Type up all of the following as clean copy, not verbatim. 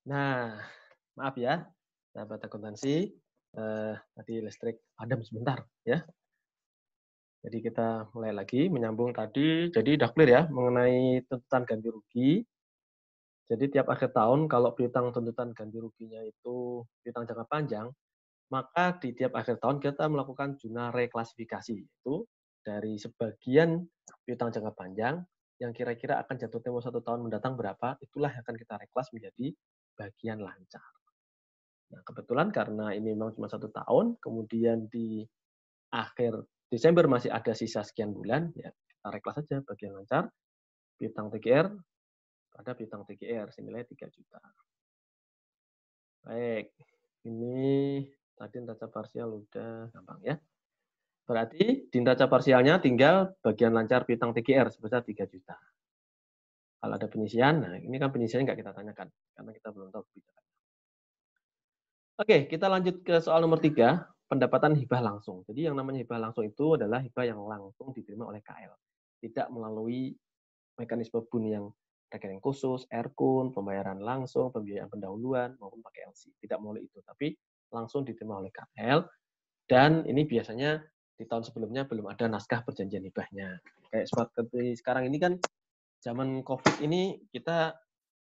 Nah, maaf ya, sahabat akuntansi, tadi listrik padam sebentar ya. Jadi kita mulai lagi menyambung tadi, jadi udah clear ya mengenai tuntutan ganti rugi. Jadi tiap akhir tahun kalau piutang tuntutan ganti ruginya itu piutang jangka panjang, maka di tiap akhir tahun kita melakukan jurnal reklasifikasi, itu dari sebagian piutang jangka panjang yang kira-kira akan jatuh tempo 1 tahun mendatang berapa, itulah yang akan kita reklas menjadi bagian lancar. Nah, kebetulan karena ini memang cuma 1 tahun, kemudian di akhir Desember masih ada sisa sekian bulan, ya kita reklas saja bagian lancar, piutang TGR pada piutang TGR senilai 3 juta. Baik, ini tadi neraca parsial udah gampang ya. Berarti di neraca parsialnya tinggal bagian lancar piutang TGR sebesar 3 juta. Kalau ada penyisian, nah ini kan penyisiannya nggak kita tanyakan, karena kita belum tahu kebijakan. Oke, kita lanjut ke soal nomor 3, pendapatan hibah langsung. Jadi yang namanya hibah langsung itu adalah hibah yang langsung diterima oleh KL. Tidak melalui mekanisme BUN yang rekening khusus, RKUN, pembayaran langsung, pembiayaan pendahuluan, maupun pakai LC. Tidak melalui itu, tapi langsung diterima oleh KL. Dan ini biasanya di tahun sebelumnya belum ada naskah perjanjian hibahnya. Kayak seperti sekarang ini kan, zaman COVID ini kita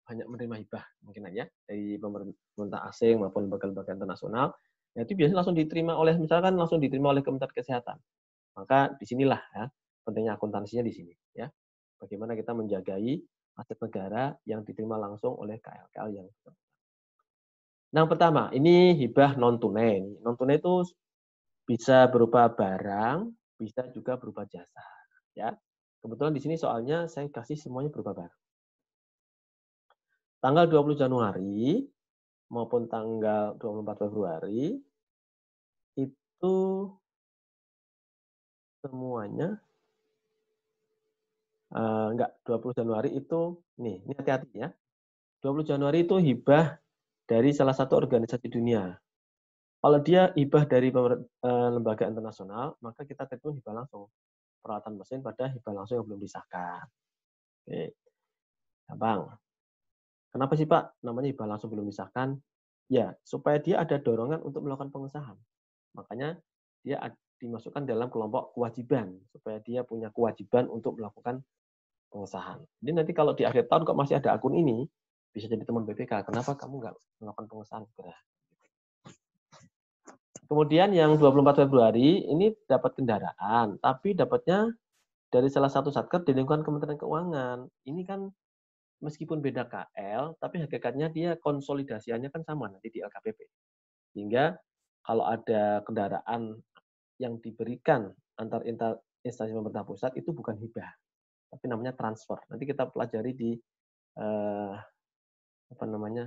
banyak menerima hibah mungkin aja dari pemerintah asing maupun lembaga-lembaga internasional. Nah, itu biasanya langsung diterima oleh misalkan langsung diterima oleh Kementerian Kesehatan. Maka disinilah ya pentingnya akuntansinya di sini ya. Bagaimana kita menjagai aset negara yang diterima langsung oleh KL-KL yang. Nah, yang pertama ini hibah non tunai. Non tunai itu bisa berupa barang, bisa juga berupa jasa ya. Kebetulan di sini soalnya saya kasih semuanya berupa barang. Tanggal 20 Januari maupun tanggal 24 Februari itu semuanya enggak, 20 Januari itu nih, ini hati-hati ya. 20 Januari itu hibah dari salah satu organisasi dunia. Kalau dia hibah dari lembaga internasional, maka kita terima hibah langsung. Peralatan mesin pada hibah langsung yang belum disahkan. Oke, gampang. Kenapa sih Pak namanya hibah langsung belum disahkan? Ya, supaya dia ada dorongan untuk melakukan pengesahan. Makanya dia dimasukkan dalam kelompok kewajiban, supaya dia punya kewajiban untuk melakukan pengesahan. Jadi nanti kalau di akhir tahun kok masih ada akun ini, bisa jadi teman BPK. Kenapa kamu nggak melakukan pengesahan segera? Kemudian yang 24 Februari ini dapat kendaraan, tapi dapatnya dari salah satu satker di lingkungan Kementerian Keuangan. Ini kan meskipun beda KL, tapi hakikatnya dia konsolidasiannya kan sama nanti di LKPP. Sehingga kalau ada kendaraan yang diberikan antar instansi pemerintah pusat itu bukan hibah, tapi namanya transfer. Nanti kita pelajari di pertemuan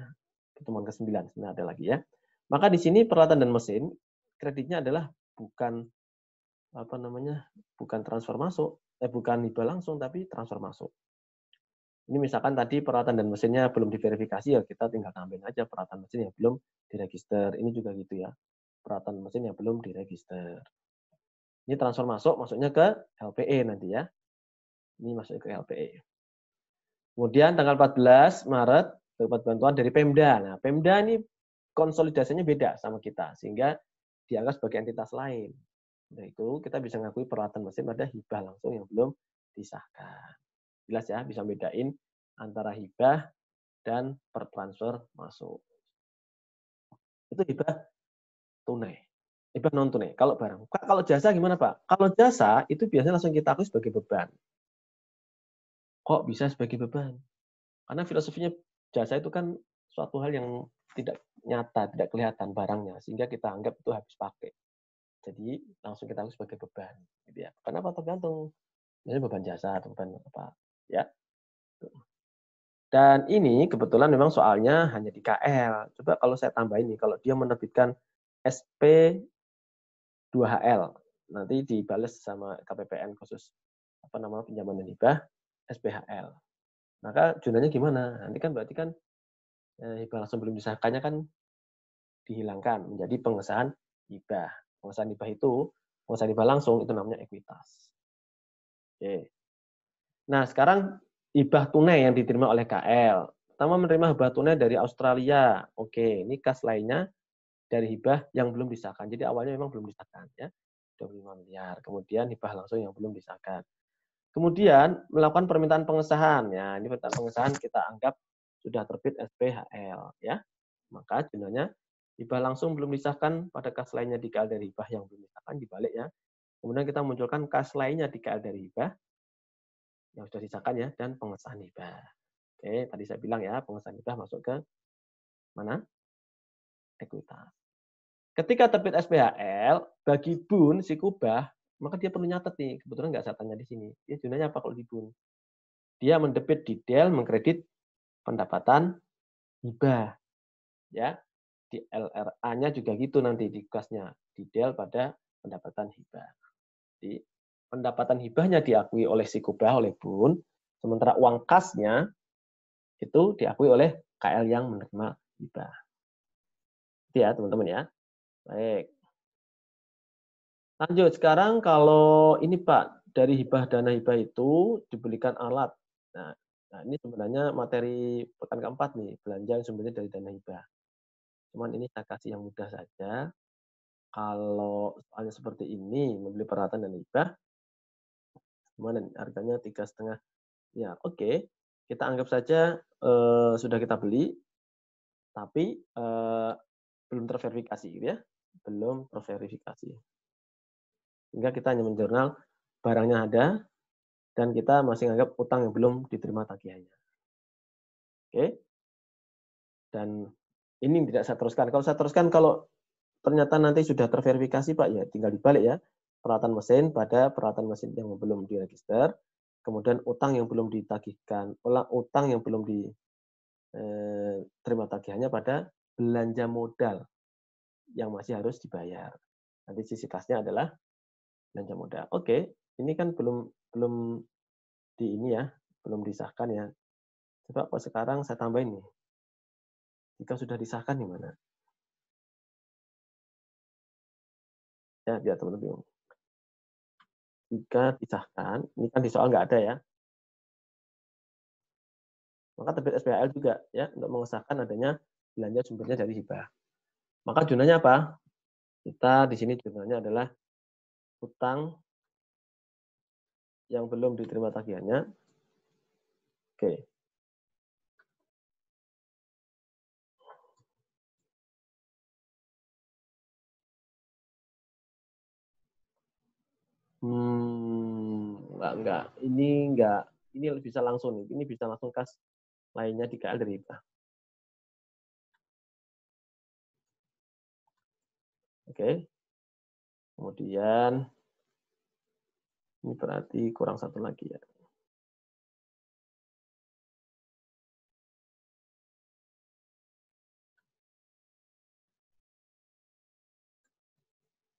ke-9, sebenarnya ada lagi ya. Maka di sini peralatan dan mesin kreditnya adalah bukan bukan transfer masuk, bukan hibah langsung tapi transfer masuk. Ini misalkan tadi peralatan dan mesinnya belum diverifikasi ya kita tinggal tambahin aja peralatan mesin yang belum diregister. Ini juga gitu ya. Peralatan mesin yang belum diregister. Ini transfer masuk, masuknya ke LPE nanti ya. Ini masuknya ke LPE. Kemudian tanggal 14 Maret dapat bantuan dari Pemda. Nah, Pemda ini konsolidasinya beda sama kita sehingga dianggap sebagai entitas lain. Nah, itu kita bisa ngakui peralatan mesin pada hibah langsung yang belum disahkan. Jelas ya, bisa bedain antara hibah dan pertransfer masuk. Itu hibah tunai. Hibah non tunai. Kalau barang. Kalau jasa gimana Pak? Kalau jasa itu biasanya langsung kita akui sebagai beban. Kok bisa sebagai beban? Karena filosofinya jasa itu kan suatu hal yang tidak nyata, tidak kelihatan barangnya, sehingga kita anggap itu habis pakai. Jadi langsung kita akui sebagai beban. Gitu ya. Kenapa? Tergantung. Misalnya beban jasa atau beban apa. Ya. Dan ini kebetulan memang soalnya hanya di KL. Coba kalau saya tambahin nih, kalau dia menerbitkan SP 2HL, nanti dibales sama KPPN khusus pinjaman dan hibah SPHL. Maka jurnalnya gimana? Nanti kan berarti kan hibah langsung belum disahkannya kan dihilangkan menjadi pengesahan hibah. Pengesahan hibah langsung itu namanya ekuitas. Oke. Nah, sekarang hibah tunai yang diterima oleh KL. pertama menerima hibah tunai dari Australia. Oke, ini kas lainnya dari hibah yang belum disahkan. Jadi awalnya memang belum disahkan ya. 25 miliar. Kemudian hibah langsung yang belum disahkan. Kemudian melakukan permintaan pengesahan. Ya, ini permintaan pengesahan kita anggap sudah terbit SPHL ya. Maka jumlahnya hibah langsung belum disahkan pada kas lainnya di KL dari hibah yang belum disahkan dibalik ya. Kemudian kita munculkan kas lainnya di KL dari hibah yang sudah disahkan ya dan pengesahan hibah. Oke, tadi saya bilang ya, pengesahan hibah masuk ke mana? Ekuitas. Ketika terbit SPHL, bagi Bun, si Kubah, maka dia perlu nyatet nih. Kebetulan nggak saya tanya di sini. Dia gunanya apa kalau di Bun? Dia mendebit di DEL, mengkredit pendapatan hibah. Ya, di LRA-nya juga gitu nanti di kasnya. Di DEL pada pendapatan hibah. Di pendapatan hibahnya diakui oleh si Kubah, oleh Bun. Sementara uang kasnya itu diakui oleh KL yang menerima hibah. Itu ya teman-teman ya. Baik. Lanjut, sekarang kalau ini Pak, dari hibah dana hibah itu dibelikan alat. Nah, ini sebenarnya materi pekan keempat nih, belanja yang sumbernya dari dana hibah. Cuman ini saya kasih yang mudah saja. Kalau soalnya seperti ini, membeli peralatan dan hibah, gimana nih? Harganya 3,5. Ya, oke. Kita anggap saja sudah kita beli, tapi belum terverifikasi gitu ya. Belum terverifikasi. Sehingga kita hanya menjurnal barangnya ada, dan kita masih anggap utang yang belum diterima tagihannya. Oke. Dan ini tidak saya teruskan. Kalau saya teruskan, kalau ternyata nanti sudah terverifikasi Pak, ya tinggal dibalik ya. Peralatan mesin pada peralatan mesin yang belum diregister, kemudian utang yang belum ditagihkan, utang yang belum diterima tagihannya pada belanja modal yang masih harus dibayar. Nanti sisi kasnya adalah belanja modal. Oke, ini kan belum belum di ini ya, belum disahkan ya. Coba kok sekarang saya tambahin nih. Jika sudah disahkan di mana? Ya, biar teman-teman bingung. Jika disahkan, ini kan di soal nggak ada ya, maka terbit SPHL juga ya untuk mengesahkan adanya belanja sumbernya dari hibah. Maka jurnalnya apa? Kita di sini jurnalnya adalah utang yang belum diterima tagihannya. Oke. Enggak. Ini enggak. Ini bisa langsung nih. Ini bisa langsung kas lainnya di KL dari hibah. Oke. Kemudian ini berarti kurang satu lagi ya.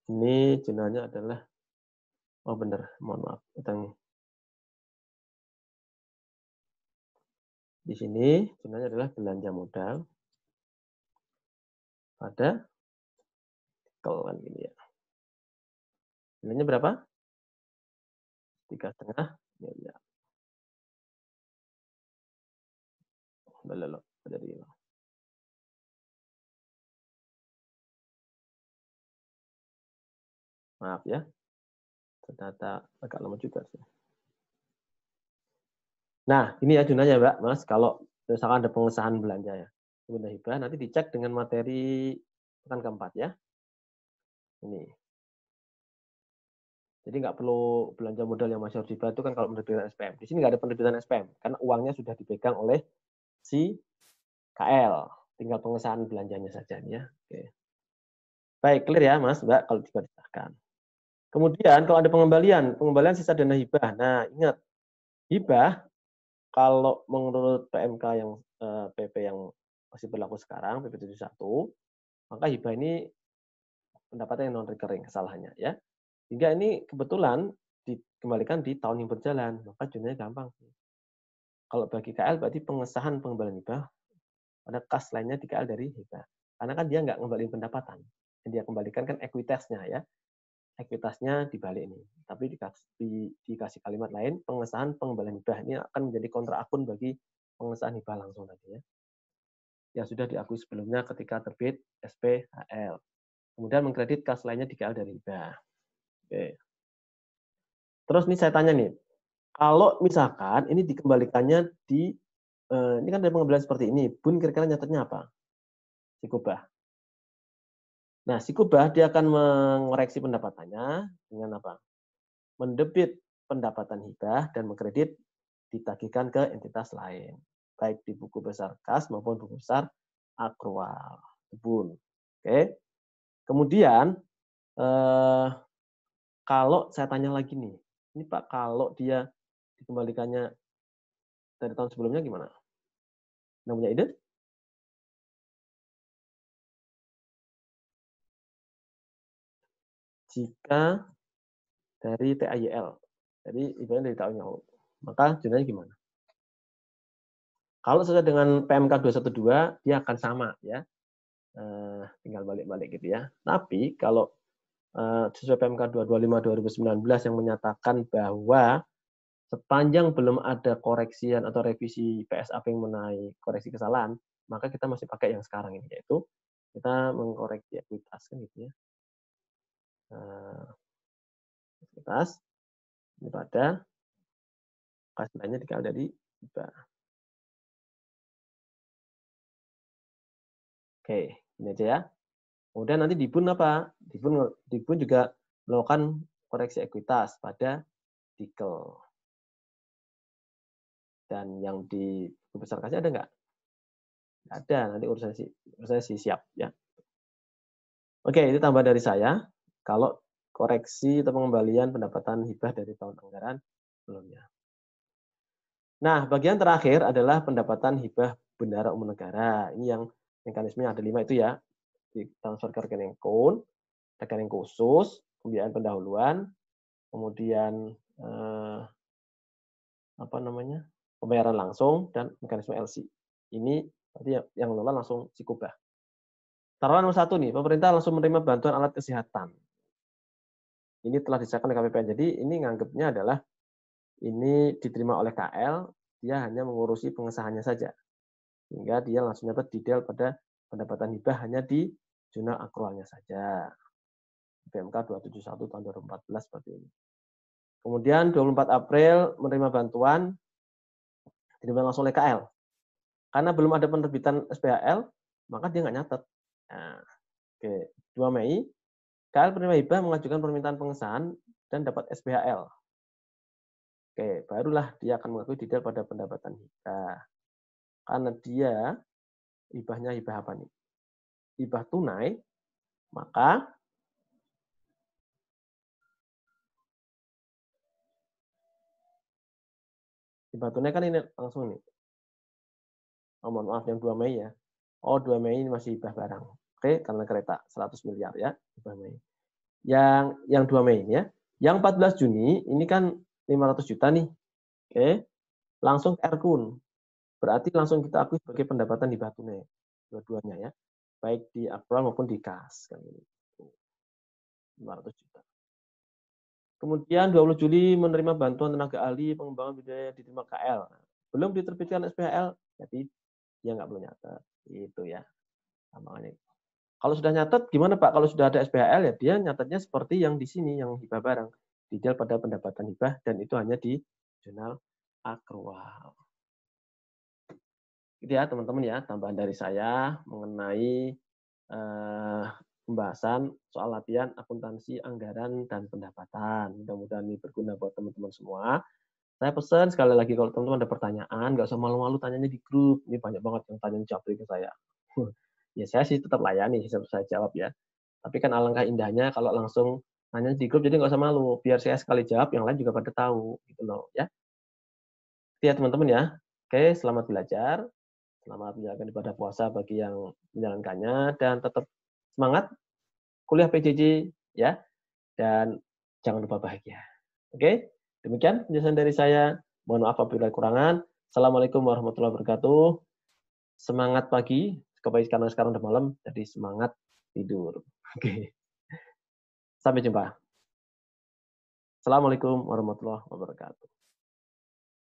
Ini jurnalnya adalah, oh benar, mohon maaf. Utang. Di sini jurnalnya adalah belanja modal pada kalau gini ya. Nilainya berapa? 3,5 miliar. Loh, jadi maaf ya, ternyata agak lama juga sih. Nah, ini ya jurnalnya Mbak, Mas. Kalau misalkan ada pengesahan belanja ya, sumber hibah nanti dicek dengan materi pekan keempat ya. Ini. Jadi nggak perlu belanja modal yang masih harus hibah itu kan kalau penerbitan SPM. Di sini nggak ada penerbitan SPM karena uangnya sudah dipegang oleh si KL. Tinggal pengesahan belanjanya saja ya. Oke. Baik, clear ya Mas, Mbak, kalau juga disahkan. Kemudian kalau ada pengembalian, pengembalian sisa dana hibah. Nah, ingat, hibah kalau menurut PMK yang PP yang masih berlaku sekarang, PP 71, maka hibah ini pendapatan yang non recurring kesalahannya ya. Hingga ini kebetulan dikembalikan di tahun yang berjalan, maka jurnalnya gampang. Kalau bagi KL berarti pengesahan pengembalian hibah pada kas lainnya di KL dari hibah. Karena kan dia nggak ngembaliin pendapatan. Yang dia kembalikan kan ekuitasnya ya. Ekuitasnya dibalik ini. Tapi dikasih kalimat lain, pengesahan pengembalian hibah ini akan menjadi kontra akun bagi pengesahan hibah langsung tadi ya. Yang sudah diakui sebelumnya ketika terbit SPHL. Kemudian mengkredit kas lainnya di KL dari hibah. Oke. Terus nih saya tanya nih, kalau misalkan ini dikembalikannya di ini kan dari pengambilan seperti ini, Bun kira-kira nyatetnya apa? Sikubah. Nah, sikubah dia akan mengoreksi pendapatannya dengan apa? Mendebit pendapatan hibah dan mengkredit ditagihkan ke entitas lain, baik di buku besar kas maupun buku besar akrual Bun. Oke. Kemudian kalau saya tanya lagi nih, ini Pak, kalau dia dikembalikannya dari tahun sebelumnya gimana? Anda punya ide? Jika dari TAYL, jadi ibaratnya dari tahun yang lalu, maka jurnalnya gimana? Kalau sesuai dengan PMK 212, dia akan sama ya, tinggal balik-balik gitu ya. Tapi kalau sesuai PMK 225 2019 yang menyatakan bahwa sepanjang belum ada koreksian atau revisi PSAP yang mengenai koreksi kesalahan, maka kita masih pakai yang sekarang ini, yaitu kita mengkoreksi ekuitas kan gitu ya. Ekuitas ini pada kas lainnya dikali dari hibah. Oke, ini aja ya. Kemudian nanti di BUN apa? Di BUN juga melakukan koreksi ekuitas pada tikel. Dan yang di buku besar kasnya ada nggak? Nggak ada, nanti urusannya siap ya. Oke, itu tambah dari saya. Kalau koreksi atau pengembalian pendapatan hibah dari tahun anggaran sebelumnya. Nah, bagian terakhir adalah pendapatan hibah bendahara umum negara. Ini yang mekanismenya ada 5 itu ya. Transfer ke rekening akun, rekening khusus, pembiayaan pendahuluan, kemudian pembayaran langsung dan mekanisme LC. Ini berarti yang ngelola langsung Sikubah. Taruhan nomor 1 nih, pemerintah langsung menerima bantuan alat kesehatan. Ini telah disahkan oleh KPPN. Jadi ini nganggapnya adalah ini diterima oleh KL, dia hanya mengurusi pengesahannya saja. Sehingga dia langsung nyatet detail pada pendapatan hibah hanya di jurnal akrualnya saja. PMK 271 tahun 2014 seperti ini. Kemudian 24 April menerima bantuan diterima langsung oleh KL. Karena belum ada penerbitan SPHL, maka dia nggak nyatet. Nah, oke. 2 Mei, KL penerima hibah mengajukan permintaan pengesahan dan dapat SPHL. Oke, barulah dia akan mengakui detail pada pendapatan hibah. Karena dia hibahnya hibah apa nih? Hibah tunai, maka hibah tunai kan ini langsung nih. Oh, mohon maaf yang 2 Mei ya. Oh, 2 Mei ini masih hibah barang. Oke, karena kereta 100 miliar ya, hibah Mei. Yang 2 Mei ya. Yang 14 Juni ini kan 500 juta nih. Oke. Langsung ke Erkun. Berarti langsung kita akui sebagai pendapatan hibah tunai. Dua-duanya ya. Baik di akrual maupun di kas kan ini. 500 juta. Kemudian 20 Juli menerima bantuan tenaga ahli pengembangan budaya diterima KL. Belum diterbitkan SPHL, jadi dia nggak perlu nyatet. Itu ya. Makanya. Kalau sudah nyatet, gimana Pak? Kalau sudah ada SPHL ya dia nyatetnya seperti yang di sini, yang hibah barang. Detail pada pendapatan hibah dan itu hanya di jurnal akrual. Itu ya teman-teman ya, tambahan dari saya mengenai pembahasan soal latihan akuntansi anggaran dan pendapatan. Mudah-mudahan ini berguna buat teman-teman semua. Saya pesan sekali lagi kalau teman-teman ada pertanyaan, nggak usah malu-malu tanyanya di grup. Ini banyak banget yang tanya japri ke saya. Ya saya sih tetap layani, saya jawab ya. Tapi kan alangkah indahnya kalau langsung nanya di grup, jadi nggak usah malu. Biar saya sekali jawab, yang lain juga pada tahu. Gitu loh ya. Itu ya teman-teman ya. Oke, selamat belajar. Selamat menjalankan ibadah puasa bagi yang menjalankannya. Dan tetap semangat kuliah PJJ ya. Dan jangan lupa bahagia. Oke, demikian penjelasan dari saya. Mohon maaf apabila kekurangan. Assalamualaikum warahmatullahi wabarakatuh. Semangat pagi, karena sekarang udah malam, jadi semangat tidur. Oke. Sampai jumpa. Assalamualaikum warahmatullahi wabarakatuh.